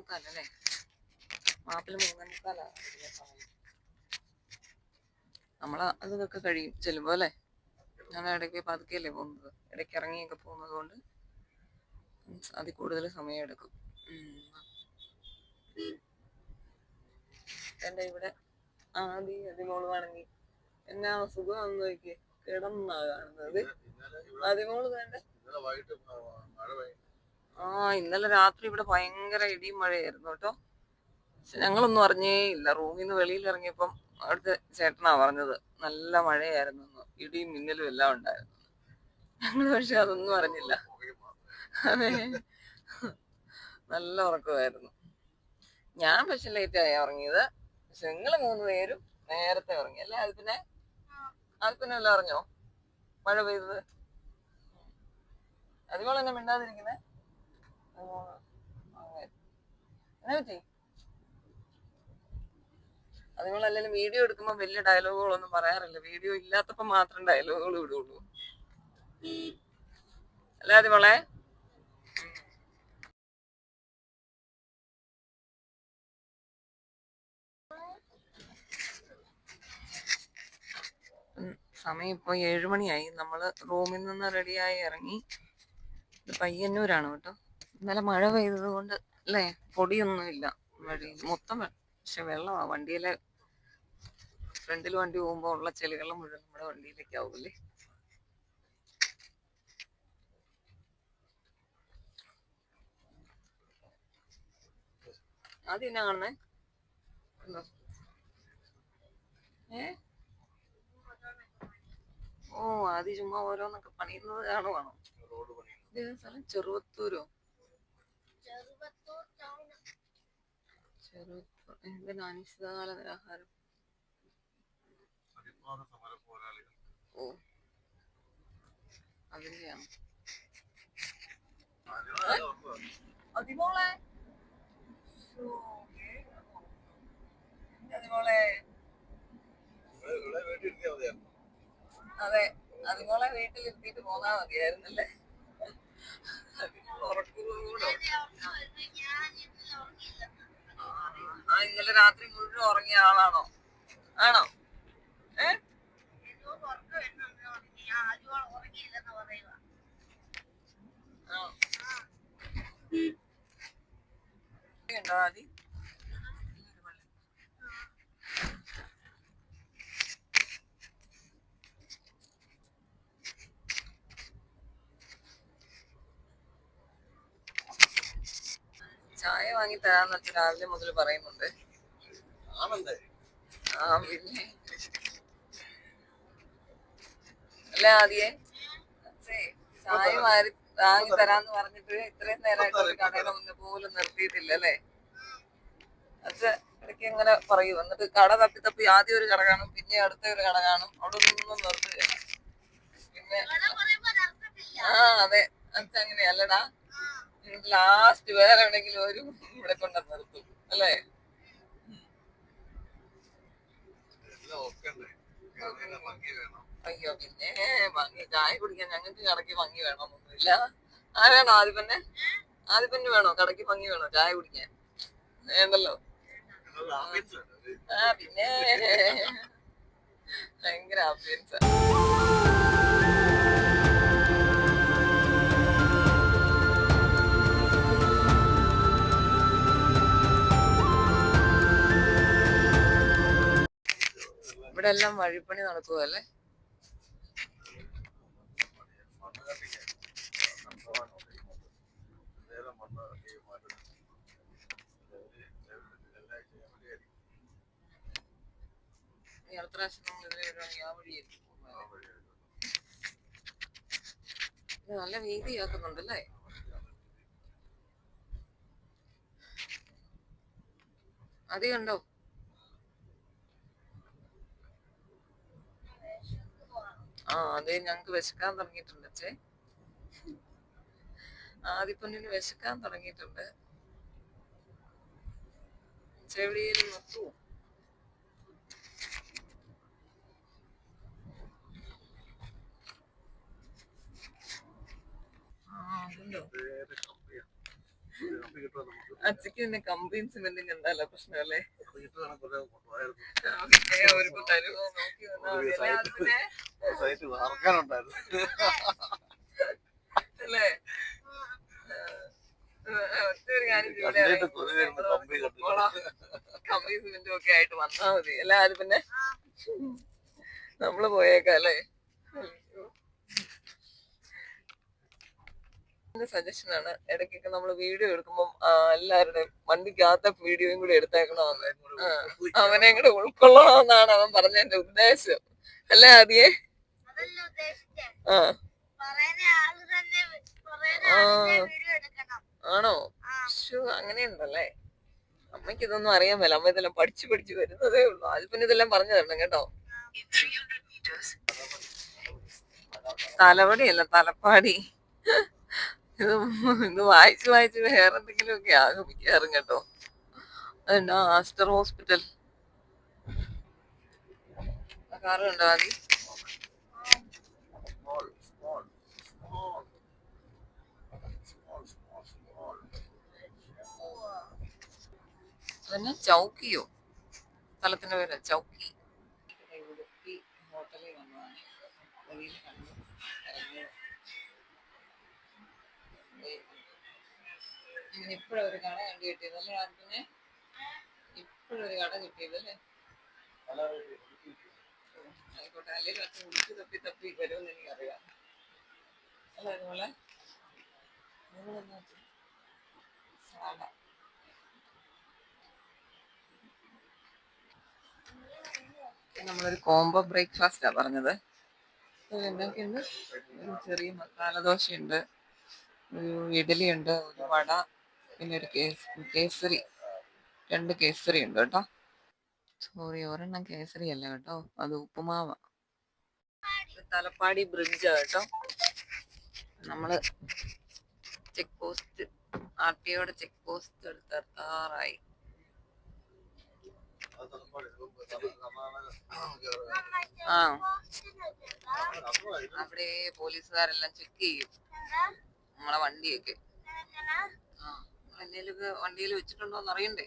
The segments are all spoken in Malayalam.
3:45 മാപ്പിൽ 3:45 സമയം. അതൊക്കെ കഴിയും ചെല്ലുമ്പോ അല്ലേ. ഞാൻ ഇടയ്ക്ക് പതുക്കെയല്ലേ പോകുന്നത്, ഇടയ്ക്ക് ഇറങ്ങിയൊക്കെ പോകുന്നത് കൊണ്ട് അതിൽ കൂടുതൽ സമയം എടുക്കും. എന്റെ ഇവിടെ അതിമോള് വേണമെങ്കിൽ എന്നാ സുഖമാണെന്ന് നോക്കി കിടന്നാ കാണുന്നത്. അതിമോള് വേണ്ട. ഇന്നലെ രാത്രി ഇവിടെ ഭയങ്കര ഇടിയും മഴയായിരുന്നു കേട്ടോ. ഞങ്ങളൊന്നും അറിഞ്ഞേ ഇല്ല. റൂമിൽ നിന്ന് വെളിയിൽ ഇറങ്ങിയപ്പം അവിടുത്തെ ചേട്ടനാ പറഞ്ഞത് നല്ല മഴയായിരുന്നു, ഇടിയും മിന്നലും എല്ലാം ഉണ്ടായിരുന്നു. ഞങ്ങൾ പക്ഷെ അതൊന്നും അറിഞ്ഞില്ല. അതെ, നല്ല ഉറക്കമായിരുന്നു. ഞാൻ പക്ഷെ ലേറ്റായി ഉറങ്ങിയത്. പക്ഷെ നിങ്ങള് 3 പേരും നേരത്തെ ഉറങ്ങി അല്ലേ? അതിപ്പിന്നെ എല്ലാം അറിഞ്ഞോ മഴ പെയ്തത്? അതുപോലെ തന്നെ മിണ്ടാതിരിക്കുന്നേ. എന്നാ പറ്റി? അതുപോലെ അല്ലെങ്കിൽ വീഡിയോ എടുക്കുമ്പോൾ വലിയ ഡയലോഗുകളൊന്നും പറയാറില്ല. വീഡിയോ ഇല്ലാത്തപ്പോ മാത്രം ഡയലോഗുകൾ വിടുള്ളൂ അല്ലേ അതുമോളെ? സമയം ഇപ്പൊ 7 മണിയായി. നമ്മള് റൂമിൽ നിന്ന് റെഡിയായി ഇറങ്ങി. ഇത് പയ്യന്നൂരാണ് കേട്ടോ. ഇന്നലെ മഴ പെയ്തത് കൊണ്ട് അല്ലേ, പൊടിയൊന്നുമില്ല വഴി മൊത്തം. പക്ഷെ വെള്ളമാ. വണ്ടിയിലെ ഫ്രണ്ടിൽ വണ്ടി പോകുമ്പോ ഉള്ള ചെളികളും മുഴുവൻ നമ്മുടെ വണ്ടിയിലേക്ക് ആവൂല്ലേ. ആദ്യം എന്നാ കാണുന്നേ? ഓ, ആദ്യം ചുമ്മാ ഓരോന്നൊക്കെ പണിയുന്നത് കാണുവാണോ? സ്ഥലം ചെറുവത്തൂരോ? എന്തിനാ അനിശ്ചിതകാല നിരാഹാരം? ഓ, അതിന്റെയാണ്. അതിമോളെ അതെ, അതുപോലെ വീട്ടിലിരുത്തിയിട്ട് പോന്നാ മതിയായിരുന്നല്ലേ. ഇന്നലെ രാത്രി മുഴുവൻ ഉറങ്ങിയ ആളാണോ? ആണോ? ഉണ്ടോ ആദി? ചായ വാങ്ങി തരാന്ന് വെച്ച് രാവിലെ മുതൽ പറയുന്നുണ്ട്. പിന്നെ അല്ല ആദ്യേ ചായ വാങ്ങി തരാന്ന് പറഞ്ഞിട്ട് ഇത്രയും നേരമായിട്ട് ഒരു കടയുടെ മുന്നേ പോലും നിർത്തിയിട്ടില്ല അല്ലേ? അത് ഇടയ്ക്ക് ഇങ്ങനെ പറയൂ. എന്നിട്ട് കട തപ്പി തപ്പി ആദ്യം ഒരു കട കാണും, പിന്നെ അടുത്ത ഒരു കട കാണും, അവിടെ ഒന്നും നിർത്തുകയില്ല. പിന്നെ അതെ, അങ്ങനെയല്ലടാ. ലാസ്റ്റ് വേറെ എവിടെയെങ്കിലും ഒരു ഇവിടെ കൊണ്ട് നിർത്തും അല്ലേ? അയ്യോ, പിന്നെ ഭംഗി ചായ കുടിക്കാൻ ഞങ്ങൾക്ക് കടയ്ക്ക് ഭംഗി വേണമെന്നൊന്നുമില്ല. ആരാണോ ആദിപ്പന്നെ? ആദിപ്പന് വേണോ കടയ്ക്ക് ഭംഗി വേണോ ചായ കുടിക്കാൻ? വേണ്ടല്ലോ. പിന്നെ ഭയങ്കര ആംബിയൻസ്. ഇവിടെ എല്ലാം വഴിപ്പണി നടക്കുവല്ലേ. അടുത്ത പ്രാവശ്യം നമ്മൾ ഇതിലെ വരുവാണെങ്കിൽ ആ വഴിയായിരിക്കും. നല്ല വീതിയാക്കുന്നുണ്ടല്ലേ. അത് കണ്ടോ? അതെ, ഞങ്ങക്ക് വിശക്കാൻ തുടങ്ങിയിട്ടുണ്ട് അച്ഛേ. ആദിപ്പൊന്നിന് വിശക്കാൻ തുടങ്ങിയിട്ടുണ്ട്. ചെവിടിയിൽ നിർത്തുവോ? അച്ഛക്ക് പിന്നെ കമ്പിയും സിമെന്റും കണ്ടല്ലോ പ്രശ്നമല്ലേ? അവർക്ക് തരുമോ നോക്കി അല്ലേ? ഒറ്റൊരു കാര്യം കമ്പിയും സിമെന്റും ഒക്കെ ആയിട്ട് വന്നാ മതി അല്ല. അത് പിന്നെ നമ്മള് പോയേക്കാം അല്ലേ? സജഷൻ ആണ്, ഇടയ്ക്കൊക്കെ നമ്മൾ വീഡിയോ എടുക്കുമ്പോൾ എല്ലാവരുടെയും വണ്ടിക്കകത്ത വീഡിയോയും കൂടി എടുത്തേക്കണമെന്ന്. അവനെ കൂടെ ഉൾക്കൊള്ളണമെന്നാണ് അവൻ പറഞ്ഞതിന്റെ ഉദ്ദേശം അല്ലേ ആദ്യേ? ആ ആണോ? അങ്ങനെയുണ്ടല്ലേ? അമ്മയ്ക്ക് ഇതൊന്നും അറിയാൻ മേല. അമ്മ ഇതെല്ലാം പഠിച്ചു വരുന്നതേ ഉള്ളൂ. അത് പിന്നെ ഇതെല്ലാം പറഞ്ഞു തരണം കേട്ടോ. തലവടിയല്ല, തലപ്പാടി. ഇത് വായിച്ച് വേറെ എന്തെങ്കിലും ഒക്കെ ആകും മിക്കവാറും കേട്ടോ. അതെന്നാ ആസ്റ്റർ ഹോസ്പിറ്റൽ കാറ് കണ്ടോ ആദ്യം? അതന്നെ ചൗക്കിയോ? സ്ഥലത്തിന്റെ പേര് ചൗക്കി. ഉടുപ്പി ഹോട്ടലിൽ വന്നതാണ്. ഇപ്പോഴൊരു കട കണ്ടു കിട്ടിയതല്ലേ അതിന്? ഇപ്പോഴൊരു കട കിട്ടിയതല്ലേ? ആയിക്കോട്ടെ, അല്ലെങ്കിൽ അച്ഛൻ ഉടുപ്പി തപ്പി വരുമെന്ന് എനിക്കറിയാം. അല്ല അതുപോലെ നമ്മളൊരു കോംബോ ബ്രേക്ക്ഫാസ്റ്റാ പറഞ്ഞത്. എന്തൊക്കെയുണ്ട്? ഒരു ചെറിയ മസാല ദോശയുണ്ട്, ഒരു ഇഡലി ഉണ്ട്, ഒരു വട, പിന്നെ ഒരു കേസരി, 2 കേസരി ഉണ്ട് കേട്ടോ. സോറി, ഒരെണ്ണം കേസരി അല്ല കേട്ടോ, അത് ഉപ്പുമാവ. തലപ്പാടി ബ്രിഡ്ജാ കേട്ടോ. നമ്മള് ചെക്ക് പോസ്റ്റ്, RTOയുടെ ചെക്ക് പോസ്റ്റ് എടുത്താറായി. ആ അവിടെ പോലീസുകാരെല്ലാം ചെക്ക് ചെയ്യും നമ്മളെ വണ്ടിയൊക്കെ. എന്നേലൊക്കെ വണ്ടിയിൽ വെച്ചിട്ടുണ്ടോന്ന് അറിയണ്ടേ?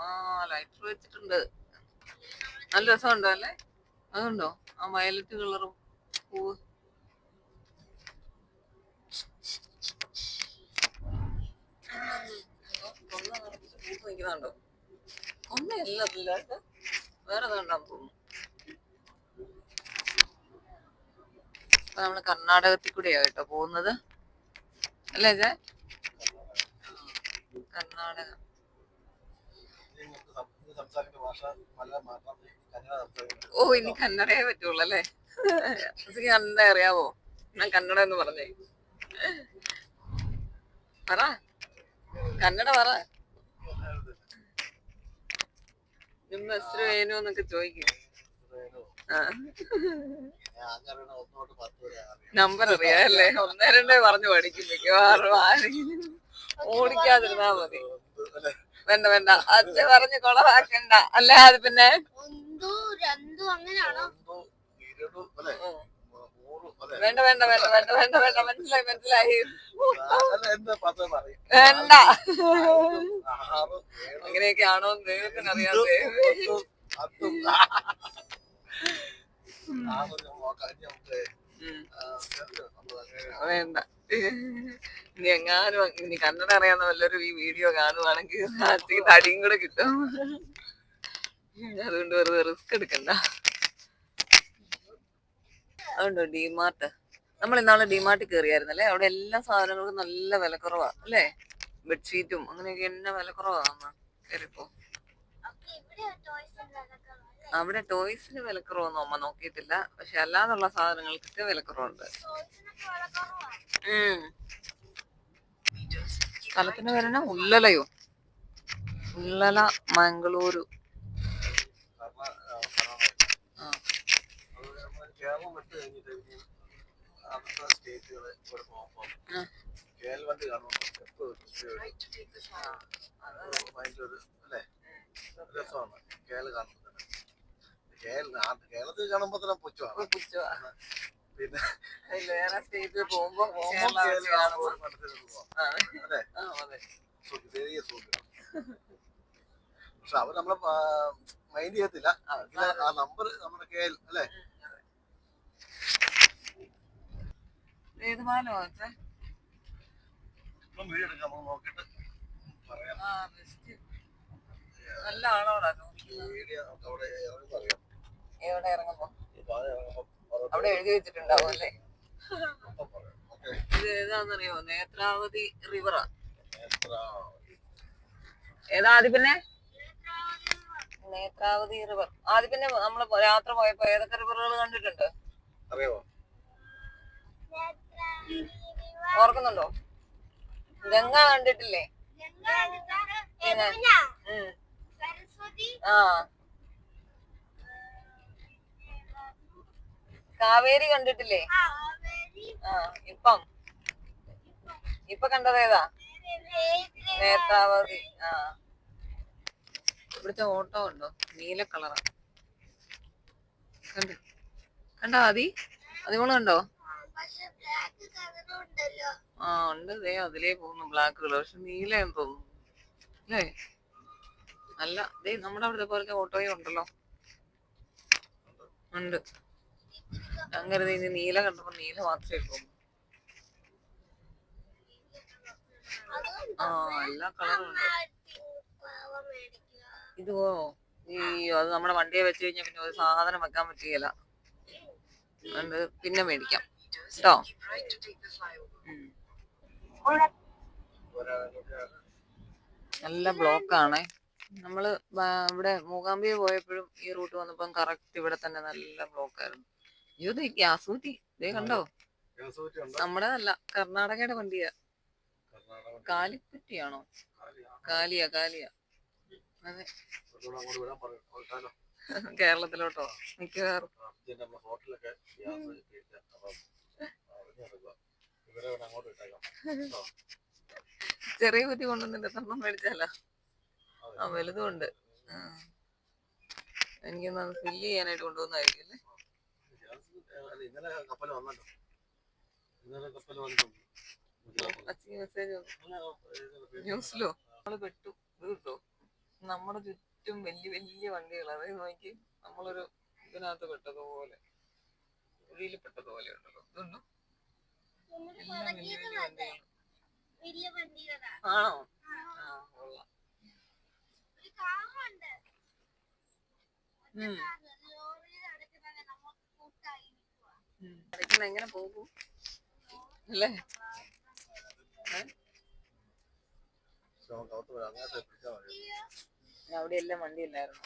ആ ലൈറ്റർ വെച്ചിട്ടുണ്ട്. നല്ല രസമുണ്ടോ അല്ലേ? അതുണ്ടോ ആ വയലറ്റ് കളറും പൂവ്? നിൽക്കുന്നുണ്ടോ? ഒന്നല്ല, വേറെ കണ്ടാന്ന് തോന്നുന്നു. അപ്പൊ നമ്മള് കർണാടകത്തിൽ കൂടെയാ കേട്ടോ പോകുന്നത് അല്ലേ ചേ? കർണാടക. ഓ, ഇനി കന്നഡയെ പറ്റുള്ളൂ അല്ലേ? കന്നഡ അറിയാവോ? ഞാൻ കന്നഡ എന്ന് പറഞ്ഞേ. പറ, കന്നഡ പറ. ನಿಮ್ಮ ಹೆಸರು ಏನು എന്നൊക്കെ ചോദിക്കും. നമ്പർ അറിയാം അല്ലേ? 1 2 പറഞ്ഞു പഠിക്കും മിക്കവാറും. ആരെങ്കിലും ഓടിക്കാതിരുന്നാ മതി. വേണ്ട അച്ഛൻ പറഞ്ഞ് കൊളവാക്കണ്ട അല്ലേ? അത് പിന്നെ വേണ്ട മനസ്സിലായി. വേണ്ട, അങ്ങനെയൊക്കെ ആണോ ദൈവത്തിനറിയാതെ. വേണ്ട, ഇനി എങ്ങാനും ഇനി കന്നഡ അറിയാവുന്ന വല്ലൊരു ഈ വീഡിയോ കാണുവാണെങ്കിൽ അച്ഛക്ക് തടിയും കൂടെ കിട്ടും. അതുകൊണ്ട് വെറുതെ റിസ്ക് എടുക്കണ്ട. അതുകൊണ്ടോ ഡിമാർട്ട്. നമ്മൾ ഇന്നാളെ ഡിമാർട്ടിൽ കയറിയായിരുന്നല്ലേ? അവിടെ എല്ലാ സാധനങ്ങൾക്കും നല്ല വിലക്കുറവാ അല്ലേ? ബെഡ്ഷീറ്റും അങ്ങനെയൊക്കെ എന്നാ വിലക്കുറവാന്ന് കയറിപ്പോ. അവിടെ ടോയ്സിന് വിലക്കുറവൊന്നും അമ്മ നോക്കിയിട്ടില്ല, പക്ഷെ അല്ലാതുള്ള സാധനങ്ങൾക്കൊക്കെ വിലക്കുറവുണ്ട്. സ്ഥലത്തിന്റെ പേരെന്നാ? ഉള്ളലയോ? ഉള്ളല, മംഗളൂരു. കേരളത്തിൽ കാണുമ്പോ തന്നെ പുച്ഛമാണ്. പിന്നെ വേറെ സ്റ്റേറ്റിൽ പോകുമ്പോ കേരള പക്ഷെ അവർ നമ്മളെ മൈൻഡ് ചെയ്യത്തില്ല. ആ നമ്പർ നമ്മുടെ KL അല്ലേ? ഏത് പാലോ വീഡിയോ എടുക്കാം, നമുക്ക് നോക്കിട്ട് പറയാം. നല്ല ആളോടാ എവിടെ ഇറങ്ങുമ്പോ അവിടെ എഴുതി വെച്ചിട്ടുണ്ടാവും അല്ലേ? ഇത് ഏതാന്നറിയോ? നേത്രാവതി റിവറാ. ഏതാ ആദ്യം പിന്നെ? നേത്രാവതി റിവർ. ആദ്യം പിന്നെ നമ്മള് യാത്ര പോയപ്പോ ഏതൊക്കെ റിവറുകൾ കണ്ടിട്ടുണ്ട് അറിയാമോ? ഓർക്കുന്നുണ്ടോ? ഗംഗ കണ്ടിട്ടില്ലേ? ആ കാവേരി കണ്ടിട്ടില്ലേ? ആ ഇപ്പൊ കണ്ടത് ഏതാ? നേത്രാവതി. ആ ഇവിടുത്തെ ഓട്ടോ ഉണ്ടോ? നീല കളറാ. കണ്ടോ ആദി? അതുപോലെ കണ്ടോ? ആ ഉണ്ട്. ദേ അതിലേ പോകുന്നു ബ്ലാക്ക് കളർ. പക്ഷെ നീലയെന്ന് തോന്നുന്നു അല്ലേ? അല്ല, ദേ നമ്മുടെ അവിടുത്തെ പോലത്തെ ഓട്ടോയും ഉണ്ടല്ലോ. ഉണ്ട്. ഞാൻ കരുതി ഇനി നീല കണ്ടപ്പോ നീല മാത്രമേ പോകുന്നു. ആ എല്ലാ കളറും ഉണ്ട്. ഇതോ അത് നമ്മുടെ വണ്ടിയെ വെച്ച് കഴിഞ്ഞാൽ പിന്നെ ഒരു സാധനം വെക്കാൻ പറ്റുകയില്ല. അതുകൊണ്ട് പിന്നെ മേടിക്കാം കേട്ടോ. നല്ല ബ്ലോക്കാണേ. നമ്മള് ഇവിടെ മൂകാംബിക പോയപ്പോഴും ഈ റൂട്ട് വന്നപ്പം കറക്റ്റ് ഇവിടെ തന്നെ നല്ല ബ്ലോക്കായിരുന്നു. അയ്യോ ദേ ഗ്യാസ് കുറ്റി ദേ കണ്ടോ? നമ്മുടെ അല്ല, കർണാടകയുടെ വണ്ടിയാ. കാലിക്കുറ്റിയാണോ? കാലിയാ. അതെ. കേരളത്തിലോട്ടോ മിക്കവാറും. ചെറിയ കുറ്റി കൊണ്ടുവന്നിട്ട് തണ്ണം മേടിച്ചാലോ? ആ വലുതും ഉണ്ട്. എനിക്കൊന്ന് അത് ഫില്ല് ചെയ്യാനായിട്ട് കൊണ്ടുവന്നായിരിക്കും അല്ലേ? മെസ്സേജ് ന്യൂസിലോ? നമ്മള് പെട്ടു. ഇത് കിട്ടോ? നമ്മുടെ ചുറ്റും വലിയ വലിയ വണ്ടികൾ. അതായത് നോക്കി നമ്മളൊരു ഇതിനകത്ത് പെട്ടതുപോലെ, കുഴിയിൽ പെട്ടതുപോലെ ഉണ്ടല്ലോ. ഇതുണ്ടോ? എല്ലാം വലിയ വലിയ വണ്ടികൾ. ആണോ? ആ കൊള്ളാം. എങ്ങനെ പോകും അല്ലേ? അവിടെ എല്ലാം വണ്ടിയില്ലായിരുന്നു.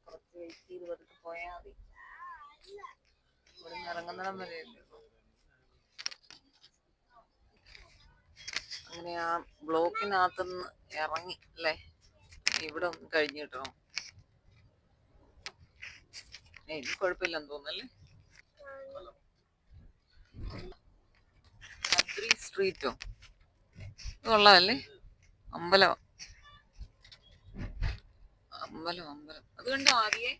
കുറച്ച് വെയിറ്റ് ചെയ്ത് പതുക്കെ പോയാൽ മതി. ഇവിടുന്ന് ഇറങ്ങുന്നിടം വരെ അങ്ങനെ ആ ബ്ലോക്കിനകത്തുനിന്ന് ഇറങ്ങി അല്ലേ? ഇവിടെ ഒന്ന് കഴിഞ്ഞ് കിട്ടണം. എനിക്ക് കുഴപ്പമില്ലെന്ന് തോന്നുന്നല്ലേ? സ്ട്രീറ്റോ? കൊള്ളാമല്ലേ? അമ്പലം. അത് കണ്ടോ ആദ്യേ?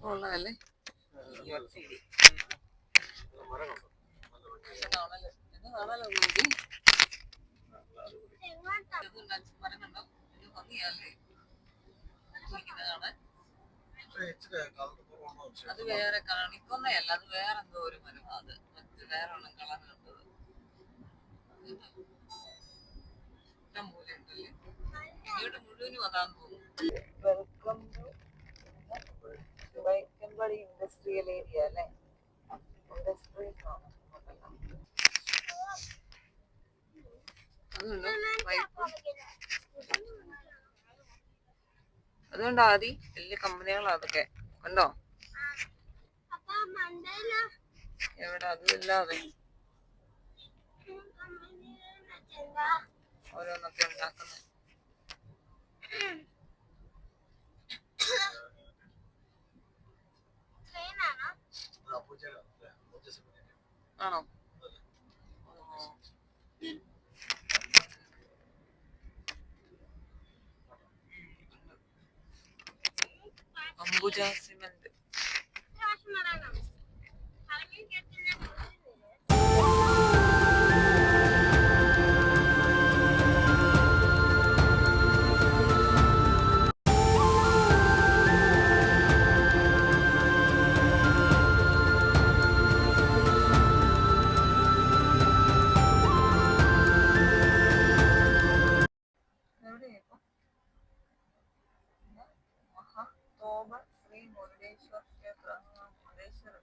കൊള്ളാമല്ലേ? അത് വേറെ കാണിക്കുന്നതല്ല, അത് വേറെ എന്തോ ഒരു മരം. അത് മറ്റു വേറെ ഒന്നും കളർ കണ്ടത് ഇഷ്ടം പോലെ ഉണ്ടല്ലേ? ഇവിടെ മുഴുവനും അതാന്ന് തോന്നുന്നു. വെൽക്കം ടു വൈക്കമ്പടി ഇൻഡസ്ട്രിയൽ ഏരിയ അല്ലേ? ഇൻഡസ്ട്രീസ് ആണ്. അതുകൊണ്ടോ ആദി? വലിയ കമ്പനികളാ അതൊക്കെ. കണ്ടോ? എവിടെ? അതില്ലാതെ ഓരോന്നൊക്കെ ഉണ്ടാക്കുന്നത്. ആണോ? അംബുജ സിമന്റ്. എവിടെയാ മഹാതോബ ശ്രീ മുരുടേശ്വർ ക്ഷേത്ര, മുരുടേശ്വരം.